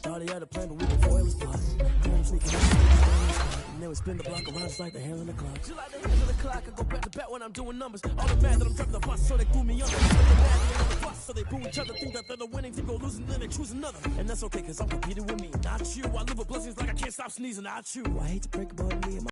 Speaker 9: Thought he had a plan, but we gon' foil his plot. Heard him sneaking in, so we just ran in the spot. And then we spin the block around just like the hell in the clock. Just like the hands of the clock, I go back to back when I'm doing numbers. All the mad that I'm driving the bus, so they boo me under. But the mad that I'm on the bus, so they boo each other. Think that they're the winning, to go losing, then they choose another. And that's okay, cause I'm competing with me, not you. I live with blessings like I can't stop sneezing, not you. I hate to break it, but me and my